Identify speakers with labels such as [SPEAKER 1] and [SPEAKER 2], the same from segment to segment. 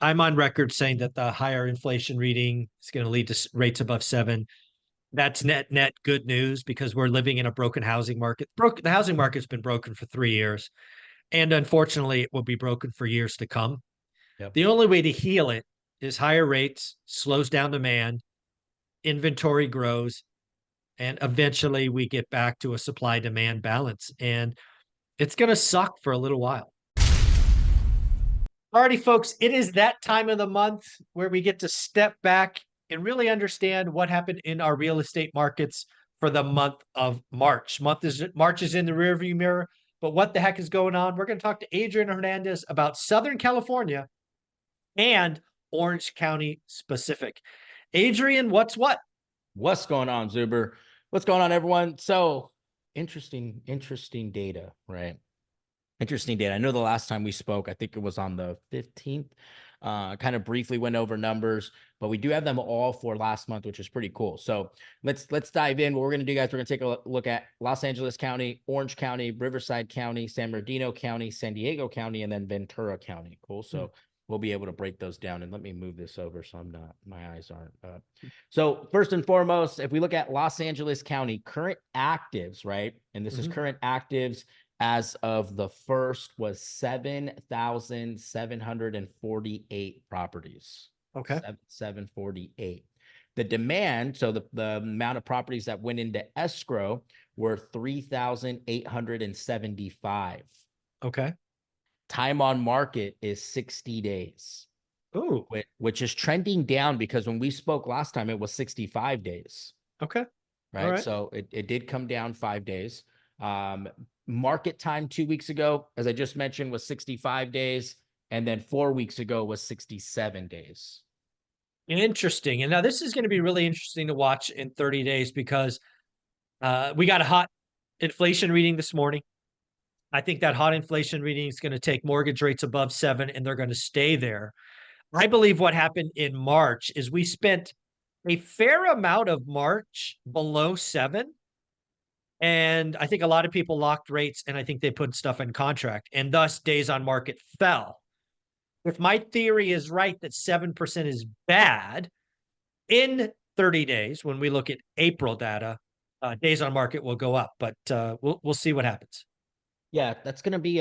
[SPEAKER 1] I'm on record saying that the higher inflation reading is going to lead to rates above 7. That's net good news because we're living in a broken housing market. The housing market's been broken for 3 years, and unfortunately, it will be broken for years to come.
[SPEAKER 2] Yep.
[SPEAKER 1] The only way to heal it is higher rates, slows down demand, inventory grows, and eventually we get back to a supply demand balance. And it's going to suck for a little while. Alrighty, folks, it is that time of the month where we get to step back and really understand what happened in our real estate markets for the month of March. March is in the rearview mirror, but what the heck is going on? We're going to talk to Adrian Hernandez about Southern California and Orange County specific. Adrian, what's what?
[SPEAKER 2] What's going on, Zuber? What's going on, everyone? So interesting data, right? Interesting data. I know the last time we spoke, I think it was on the 15th, kind of briefly went over numbers, but we do have them all for last month, which is pretty cool. So let's dive in. What we're going to do, guys, we're going to take a look at Los Angeles County, Orange County, Riverside County, San Bernardino County, San Diego County, and then Ventura County. Cool. So we'll be able to break those down. And let me move this over so my eyes aren't up. So first and foremost, if we look at Los Angeles County, current actives, right? And this is current actives as of the first was 7,748 properties.
[SPEAKER 1] Okay.
[SPEAKER 2] 748. The demand, so the amount of properties that went into escrow were 3,875.
[SPEAKER 1] Okay.
[SPEAKER 2] Time on market is 60 days.
[SPEAKER 1] Ooh.
[SPEAKER 2] Which is trending down because when we spoke last time, it was 65 days.
[SPEAKER 1] Okay.
[SPEAKER 2] Right. So it did come down 5 days. Market time 2 weeks ago, as I just mentioned, was 65 days. And then 4 weeks ago was 67 days.
[SPEAKER 1] Interesting. And now this is going to be really interesting to watch in 30 days because we got a hot inflation reading this morning. I think that hot inflation reading is going to take mortgage rates above 7 and they're going to stay there. I believe what happened in March is we spent a fair amount of March below 7. And I think a lot of people locked rates and I think they put stuff in contract and thus days on market fell. If my theory is right that 7% is bad, in 30 days, when we look at April data, days on market will go up, but we'll see what happens.
[SPEAKER 2] Yeah, that's gonna be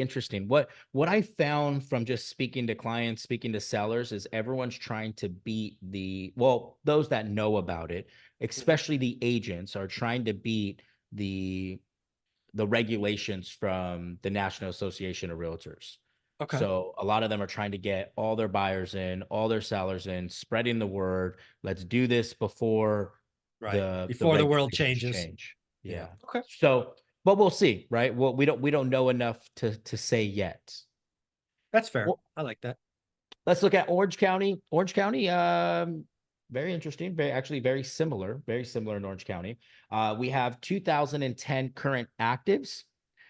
[SPEAKER 2] interesting. What I found from just speaking to clients, speaking to sellers, is everyone's trying to beat those that know about it, especially the agents, are trying to beat the regulations from the National Association of Realtors.
[SPEAKER 1] Okay.
[SPEAKER 2] So a lot of them are trying to get all their buyers in, all their sellers in, spreading the word. Let's do this before
[SPEAKER 1] before the world
[SPEAKER 2] regulations
[SPEAKER 1] changes.
[SPEAKER 2] change. Yeah.
[SPEAKER 1] Okay.
[SPEAKER 2] So, but we'll see, right? Well, we don't know enough to say yet.
[SPEAKER 1] That's fair.
[SPEAKER 2] Well,
[SPEAKER 1] I like that.
[SPEAKER 2] let's look at Orange County. Orange County, very interesting. Very similar in Orange County. We have 2010 current actives,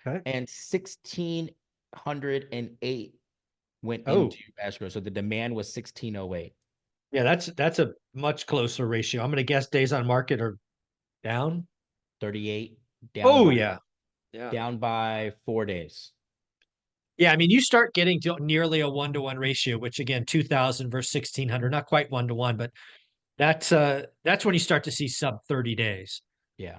[SPEAKER 1] Okay.
[SPEAKER 2] and 1,608 went
[SPEAKER 1] Oh,
[SPEAKER 2] into escrow. So the demand was 1,608.
[SPEAKER 1] yeah, that's a much closer ratio. I'm going to guess days on market are down.
[SPEAKER 2] 38
[SPEAKER 1] Oh, yeah. Yeah.
[SPEAKER 2] down by 4 days.
[SPEAKER 1] Yeah, I mean, you start getting to nearly a 1-to-1 ratio, which again, 2,000 versus 1,600, not quite 1-to-1, but that's when you start to see sub 30 days.
[SPEAKER 2] Yeah.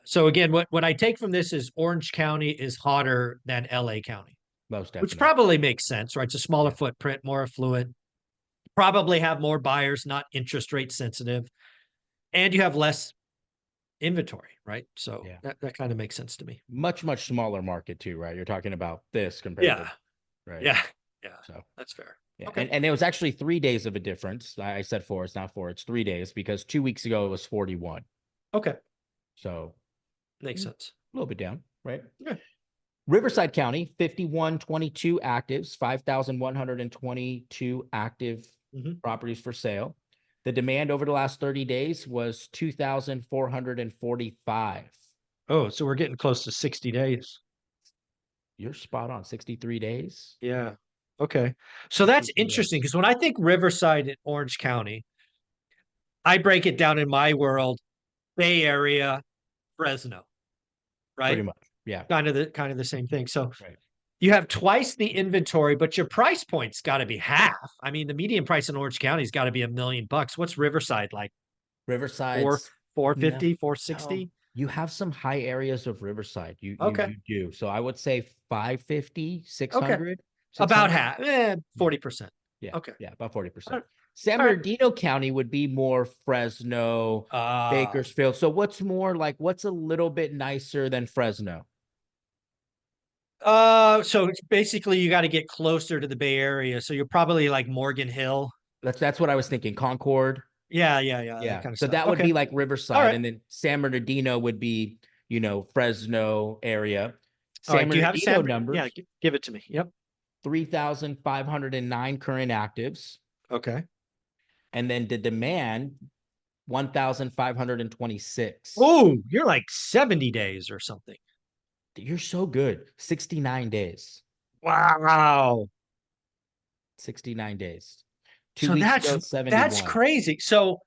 [SPEAKER 1] So again, what I take from this is Orange County is hotter than LA County,
[SPEAKER 2] Most definitely.
[SPEAKER 1] which probably makes sense, right? It's a smaller footprint, more affluent, probably have more buyers, not interest rate sensitive, and you have less inventory, right? So that kind of makes sense to me.
[SPEAKER 2] Much smaller market too, right? You're talking about this compared to, right?
[SPEAKER 1] Yeah.
[SPEAKER 2] So
[SPEAKER 1] that's fair.
[SPEAKER 2] yeah.
[SPEAKER 1] Okay.
[SPEAKER 2] And it was actually 3 days of a difference. I said 4, it's not 4, it's 3 days, because 2 weeks ago it was 41.
[SPEAKER 1] Okay.
[SPEAKER 2] So
[SPEAKER 1] makes sense.
[SPEAKER 2] A little bit down, right?
[SPEAKER 1] Yeah.
[SPEAKER 2] Riverside County, 5,122 actives, 5,122 active properties for sale. The demand over the last 30 days was 2,445.
[SPEAKER 1] Oh, so we're getting close to 60 days.
[SPEAKER 2] You're spot on. 63 days.
[SPEAKER 1] Yeah. Okay. So that's interesting because when I think Riverside in Orange County, I break it down in my world, Bay Area, Fresno, right?
[SPEAKER 2] Pretty much. Yeah.
[SPEAKER 1] Kind of the same thing. So you have twice the inventory, but your price point's got to be half. I mean, the median price in Orange County's got to be $1 million. What's Riverside like? Four,
[SPEAKER 2] Riverside's no,
[SPEAKER 1] 450,
[SPEAKER 2] no.
[SPEAKER 1] 460?
[SPEAKER 2] You have some high areas of Riverside.
[SPEAKER 1] Okay.
[SPEAKER 2] You do. So I would say 550, six
[SPEAKER 1] Okay.
[SPEAKER 2] hundred, six
[SPEAKER 1] About
[SPEAKER 2] hundred.
[SPEAKER 1] half,
[SPEAKER 2] Yeah.
[SPEAKER 1] 40%.
[SPEAKER 2] Yeah.
[SPEAKER 1] Okay.
[SPEAKER 2] Yeah. About 40%.
[SPEAKER 1] All right.
[SPEAKER 2] San
[SPEAKER 1] All right.
[SPEAKER 2] Bernardino County would be more Fresno,
[SPEAKER 1] Uh,
[SPEAKER 2] Bakersfield. So what's more like, what's a little bit nicer than Fresno?
[SPEAKER 1] so it's basically you got to get closer to the Bay Area. So you're probably like Morgan Hill.
[SPEAKER 2] That's what I was thinking. Concord.
[SPEAKER 1] Yeah, yeah, yeah, that
[SPEAKER 2] Yeah.
[SPEAKER 1] kind of
[SPEAKER 2] So
[SPEAKER 1] stuff.
[SPEAKER 2] that would
[SPEAKER 1] Okay.
[SPEAKER 2] be like
[SPEAKER 1] All
[SPEAKER 2] Riverside.
[SPEAKER 1] right.
[SPEAKER 2] And then San Bernardino would be, Fresno area.
[SPEAKER 1] All
[SPEAKER 2] San
[SPEAKER 1] right. Do you have
[SPEAKER 2] Bernardino
[SPEAKER 1] Sam? Yeah,
[SPEAKER 2] numbers,
[SPEAKER 1] give it to me. Yep.
[SPEAKER 2] 3,509 current actives.
[SPEAKER 1] Okay.
[SPEAKER 2] And then the demand, 1,526.
[SPEAKER 1] Oh, you're like 70 days or something.
[SPEAKER 2] You're so good. 69 days.
[SPEAKER 1] Wow.
[SPEAKER 2] 69 days. Two
[SPEAKER 1] So
[SPEAKER 2] weeks
[SPEAKER 1] that's
[SPEAKER 2] ago,
[SPEAKER 1] that's
[SPEAKER 2] 71.
[SPEAKER 1] crazy. So,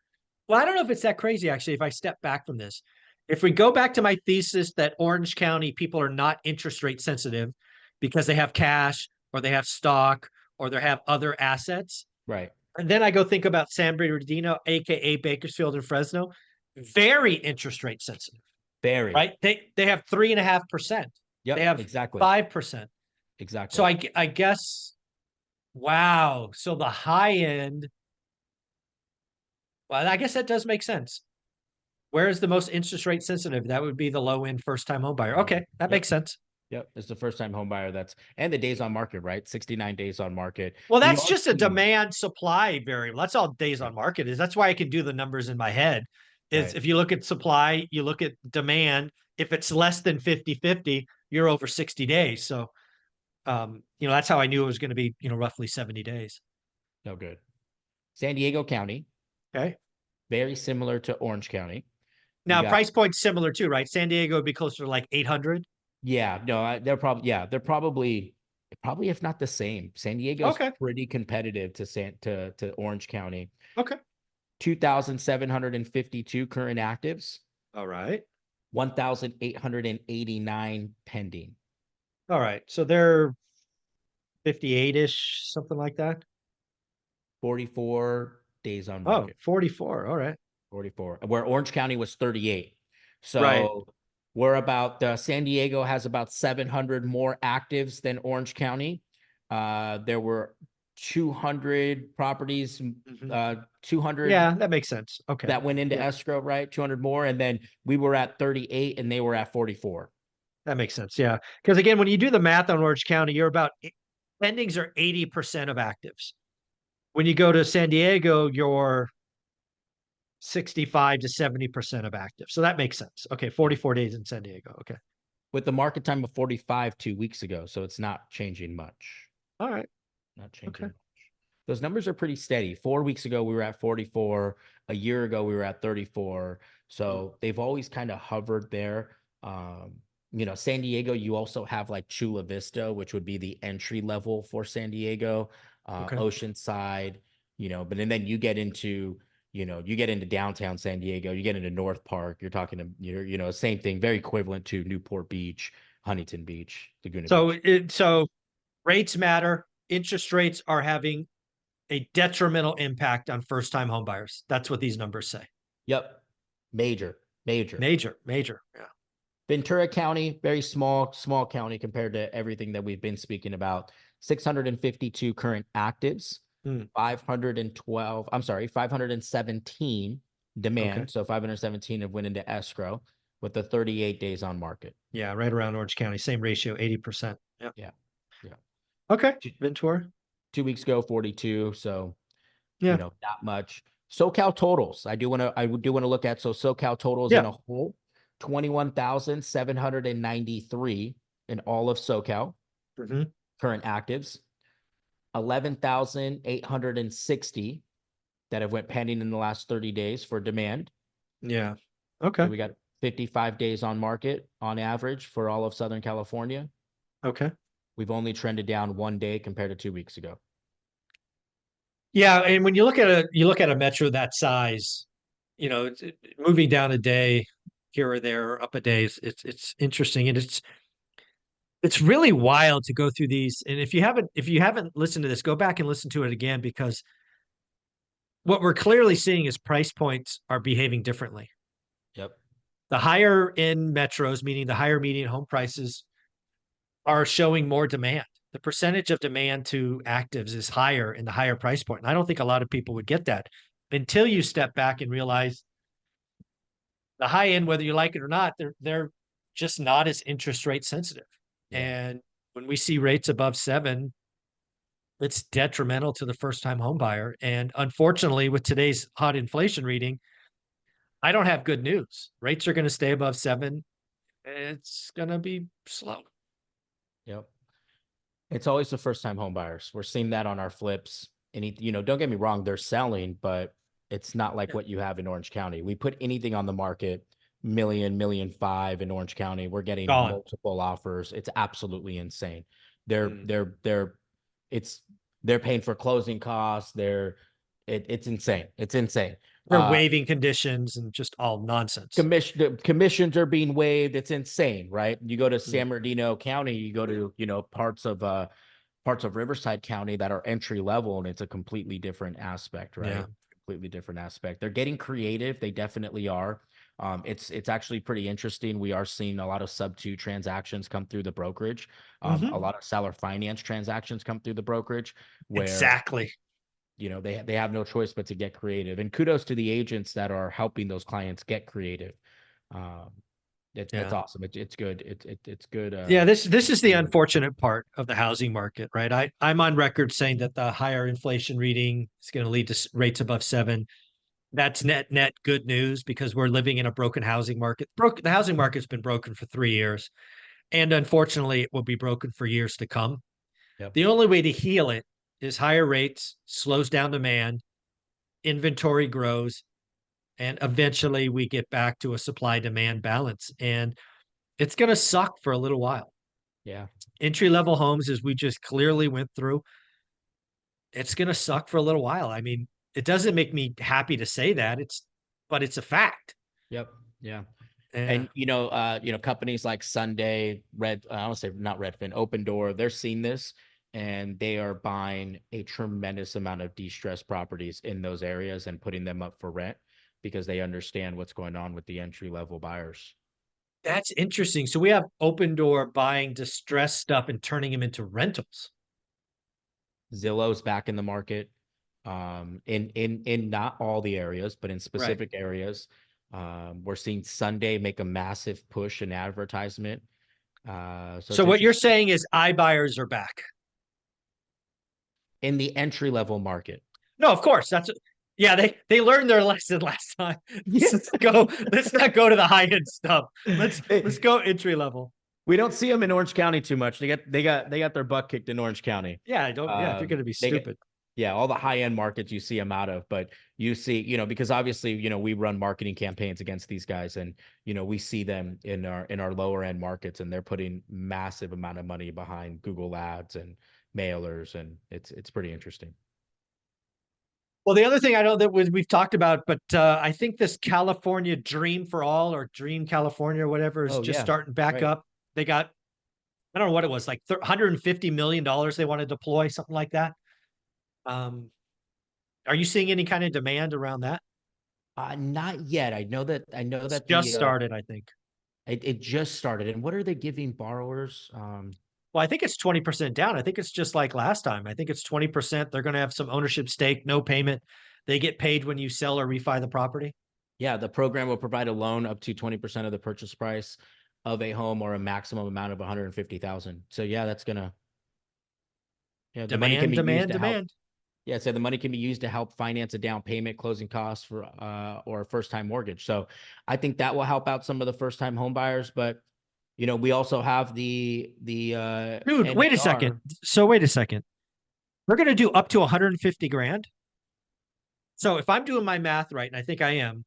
[SPEAKER 1] well, I don't know if it's that crazy actually. If I step back from this, if we go back to my thesis that Orange County people are not interest rate sensitive because they have cash or they have stock or they have other assets,
[SPEAKER 2] Right.
[SPEAKER 1] and then I go think about San Bernardino, aka Bakersfield and Fresno, very interest rate sensitive,
[SPEAKER 2] Very.
[SPEAKER 1] right? They have 3.5%. They
[SPEAKER 2] Yep.
[SPEAKER 1] have
[SPEAKER 2] Exactly.
[SPEAKER 1] 5%. So
[SPEAKER 2] Exactly.
[SPEAKER 1] I guess wow. So the high end, well, I guess that does make sense. Where is the most interest rate sensitive? That would be the low end first time home buyer. Okay, that
[SPEAKER 2] Yep.
[SPEAKER 1] makes sense.
[SPEAKER 2] Yep. It's the first time home buyer and the days on market, right? 69 days on market.
[SPEAKER 1] Well,
[SPEAKER 2] And you
[SPEAKER 1] that's
[SPEAKER 2] are
[SPEAKER 1] just a
[SPEAKER 2] seeing,
[SPEAKER 1] demand supply variable. That's all days
[SPEAKER 2] right.
[SPEAKER 1] on market is. That's why I can do the numbers in my head. Is
[SPEAKER 2] Right.
[SPEAKER 1] if you look at supply, you look at demand. If it's less than 50-50, you're over 60 days. So, that's how I knew it was going to be, roughly 70 days.
[SPEAKER 2] No good. San Diego County,
[SPEAKER 1] Okay.
[SPEAKER 2] very similar to Orange County. You
[SPEAKER 1] Now,
[SPEAKER 2] got,
[SPEAKER 1] price point's similar too, right? San Diego would be closer to like 800.
[SPEAKER 2] yeah, no, they're probably, if not the same. San Diego's
[SPEAKER 1] Okay.
[SPEAKER 2] pretty competitive to Orange County.
[SPEAKER 1] Okay.
[SPEAKER 2] 2,752 current actives,
[SPEAKER 1] All right.
[SPEAKER 2] 1,889 pending.
[SPEAKER 1] All right. So they're 58-ish, something like that.
[SPEAKER 2] 44 days on
[SPEAKER 1] Oh,
[SPEAKER 2] market.
[SPEAKER 1] 44. All right.
[SPEAKER 2] 44, where Orange County was 38.
[SPEAKER 1] Right.
[SPEAKER 2] So we're about San Diego has about 700 more actives than Orange County. There were 200 properties,
[SPEAKER 1] Mhm.
[SPEAKER 2] 200
[SPEAKER 1] Yeah, that makes sense. Okay.
[SPEAKER 2] that went into
[SPEAKER 1] Yeah,
[SPEAKER 2] escrow, right? 200 more. And then we were at 38 and they were at 44.
[SPEAKER 1] that makes sense. Yeah. Because again, when you do the math on Orange County, you're about pendings are 80% of actives. When you go to San Diego, you're 65 to 70% of active. So that makes sense. Okay,
[SPEAKER 2] Yeah.
[SPEAKER 1] 44 days in San Diego. Okay.
[SPEAKER 2] With the market time of 45 2 weeks ago. So it's not changing much.
[SPEAKER 1] All right.
[SPEAKER 2] Not changing
[SPEAKER 1] Okay.
[SPEAKER 2] much. Those numbers are pretty steady. 4 weeks ago, we were at 44. A year ago, we were at 34. So they've always kind of hovered there. San Diego, you also have like Chula Vista, which would be the entry level for San Diego,
[SPEAKER 1] Okay.
[SPEAKER 2] Oceanside, but and then you get into downtown San Diego, you get into North Park, you're talking to, same thing, very equivalent to Newport Beach, Huntington Beach, Laguna
[SPEAKER 1] So
[SPEAKER 2] Beach.
[SPEAKER 1] so rates matter. Interest rates are having a detrimental impact on first time homebuyers. That's what these numbers say.
[SPEAKER 2] Yep. Major, major.
[SPEAKER 1] Major, major. Yeah.
[SPEAKER 2] Ventura County, very small county compared to everything that we've been speaking about. 652 current actives, 517
[SPEAKER 1] Okay.
[SPEAKER 2] demand. So 517 have went into escrow with the 38 days on market.
[SPEAKER 1] Yeah, right around Orange County. Same ratio, 80%. Yeah.
[SPEAKER 2] Yeah. Yeah.
[SPEAKER 1] Okay. Ventura.
[SPEAKER 2] 2 weeks ago, 42. So,
[SPEAKER 1] Yeah.
[SPEAKER 2] not much. SoCal totals. I do want to look at. So SoCal totals in
[SPEAKER 1] Yeah.
[SPEAKER 2] a whole, 21,793 in all of SoCal.
[SPEAKER 1] Mm-hmm.
[SPEAKER 2] Current actives, 11,860 that have went pending in the last 30 days for demand.
[SPEAKER 1] Yeah. Okay.
[SPEAKER 2] So we got 55 days on market on average for all of Southern California.
[SPEAKER 1] Okay.
[SPEAKER 2] We've only trended down 1 day compared to 2 weeks ago.
[SPEAKER 1] Yeah, and when you look at a metro that size, moving down a day here or there, up a day, it's interesting, and It's really wild to go through these. And if you haven't listened to this, go back and listen to it again, because what we're clearly seeing is price points are behaving differently.
[SPEAKER 2] Yep.
[SPEAKER 1] The higher end metros, meaning the higher median home prices, are showing more demand. The percentage of demand to actives is higher in the higher price point. And I don't think a lot of people would get that until you step back and realize the high end, whether you like it or not, they're just not as interest rate sensitive.
[SPEAKER 2] Yeah.
[SPEAKER 1] And when we see rates above 7, it's detrimental to the first time home buyer. And unfortunately, with today's hot inflation reading, I don't have good news. Rates are going to stay above 7. It's going to be slow.
[SPEAKER 2] Yep. It's always the first time home buyers. We're seeing that on our flips. Don't get me wrong, they're selling, but it's not like what you have in Orange County. We put anything on the market, million five in Orange County. We're getting
[SPEAKER 1] Gone.
[SPEAKER 2] multiple offers. It's absolutely insane. They're
[SPEAKER 1] Mm.
[SPEAKER 2] they're paying for closing costs. It's insane. It's insane.
[SPEAKER 1] They're waiving conditions and just all nonsense.
[SPEAKER 2] Commissions are being waived. It's insane, right? You go to
[SPEAKER 1] Mm.
[SPEAKER 2] San Bernardino County, you go to, parts of Riverside County that are entry level, and it's a completely different aspect, right?
[SPEAKER 1] Yeah.
[SPEAKER 2] Completely different aspect. They're getting creative. They definitely are. It's actually pretty interesting. We are seeing a lot of sub-2 transactions come through the brokerage.
[SPEAKER 1] Mhm.
[SPEAKER 2] A lot of seller finance transactions come through the brokerage where
[SPEAKER 1] Exactly.
[SPEAKER 2] they have no choice but to get creative. And kudos to the agents that are helping those clients get creative. It's
[SPEAKER 1] Yeah.
[SPEAKER 2] awesome. It's good. It's good.
[SPEAKER 1] Yeah, this is the unfortunate part of the housing market, right? I'm on record saying that the higher inflation reading is going to lead to rates above 7. That's net good news, because we're living in a broken housing market. The housing market's been broken for 3 years, and unfortunately, it will be broken for years to come.
[SPEAKER 2] Yep.
[SPEAKER 1] The only way to heal it is higher rates, slows down demand, inventory grows, and eventually we get back to a supply demand balance. And it's going to suck for a little while.
[SPEAKER 2] Yeah.
[SPEAKER 1] Entry level homes, as we just clearly went through, it's going to suck for a little while. I mean, it doesn't make me happy to say that, but it's a fact.
[SPEAKER 2] Yep. Yeah.
[SPEAKER 1] Yeah.
[SPEAKER 2] And companies like Sunday, I don't say not Redfin, Open Door, they're seeing this, and they are buying a tremendous amount of distressed properties in those areas and putting them up for rent because they understand what's going on with the entry level buyers.
[SPEAKER 1] That's interesting. So we have Open Door buying distressed stuff and turning them into rentals.
[SPEAKER 2] Zillow's back in the market, in not all the areas, but in specific areas. We're seeing Sunday make a massive push in advertisement.
[SPEAKER 1] So what you're saying is iBuyers are back
[SPEAKER 2] in the entry level market.
[SPEAKER 1] No, of course. They learned their lesson last time. Let's not go to the high end stuff. Let's go entry level.
[SPEAKER 2] We don't see them in Orange County too much. They got their butt kicked in Orange County.
[SPEAKER 1] Yeah, if you're going to be stupid.
[SPEAKER 2] All the high end markets you see them out of, but you see, because obviously, we run marketing campaigns against these guys, and we see them in our lower end markets, and they're putting massive amount of money behind Google Ads and mailers, and it's pretty interesting.
[SPEAKER 1] Well, the other thing I know that we've talked about, but I think this California Dream for All, or Dream California or whatever, is starting back up. They got, I don't know what it was, like $150 million they want to deploy, something like that. Are you seeing any kind of demand around that?
[SPEAKER 2] Not yet. I know that
[SPEAKER 1] It's just started, I think.
[SPEAKER 2] It just started. And what are they giving borrowers?
[SPEAKER 1] Well, I think it's 20% down. I think it's just like last time. I think it's 20%. They're going to have some ownership stake, no payment. They get paid when you sell or refi the property.
[SPEAKER 2] Yeah, the program will provide a loan up to 20% of the purchase price of a home, or a maximum amount of 150,000. So yeah, that's gonna. Yeah, the money can be used to help. Yeah, so the money can be used to help finance a down payment, closing costs for or a first time mortgage. So I think that will help out some of the first time home buyers. But we also have the
[SPEAKER 1] dude. Wait a second. So wait a second. We're gonna do up to 150 grand. So if I'm doing my math right, and I think I am,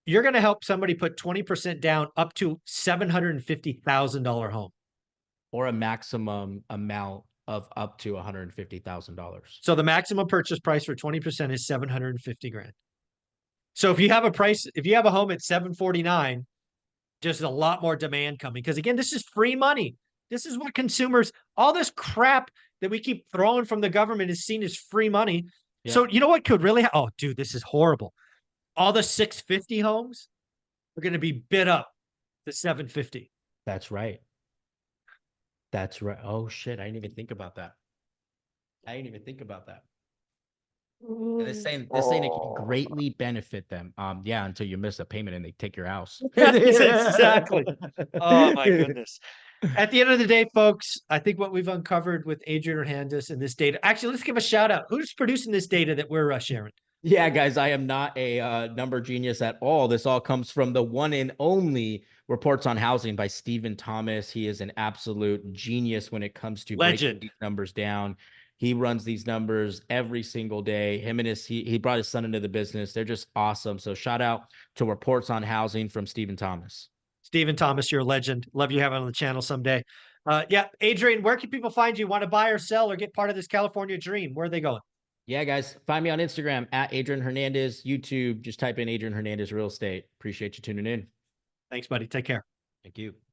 [SPEAKER 1] you're going to help somebody put 20% down up to $750,000 home,
[SPEAKER 2] or a maximum amount of up to $150,000.
[SPEAKER 1] So the maximum purchase price for 20% is 750 grand. So if you have a home at 749, just a lot more demand coming, because again, this is free money. This is what consumers, all this crap that we keep throwing from the government is seen as free money.
[SPEAKER 2] Yeah.
[SPEAKER 1] So you know what could really, oh, dude, this is horrible. All the 650 homes are going to be bid up to 750.
[SPEAKER 2] That's right. That's right. Oh shit. I didn't even think about that. And they're saying it can greatly benefit them. Yeah, until you miss a payment and they take your house.
[SPEAKER 1] Exactly. Oh my goodness. At the end of the day, folks, I think what we've uncovered with Adrian Hernandez and this data. Actually, let's give a shout out. Who's producing this data that we're sharing?
[SPEAKER 2] Yeah, guys, I am not a number genius at all. This all comes from the one and only Reports on Housing by Stephen Thomas. He is an absolute genius when it comes to breaking these numbers down. He runs these numbers every single day. Him and he brought his son into the business. They're just awesome. So shout out to Reports on Housing from Stephen Thomas.
[SPEAKER 1] Stephen Thomas, you're a legend. Love you having on the channel someday. Yeah, Adrian, where can people find you? Want to buy or sell or get part of this California dream? Where are they going?
[SPEAKER 2] Yeah, guys, find me on Instagram at Adrian Hernandez, YouTube. Just type in Adrian Hernandez Real Estate. Appreciate you tuning in.
[SPEAKER 1] Thanks, buddy. Take care.
[SPEAKER 2] Thank you.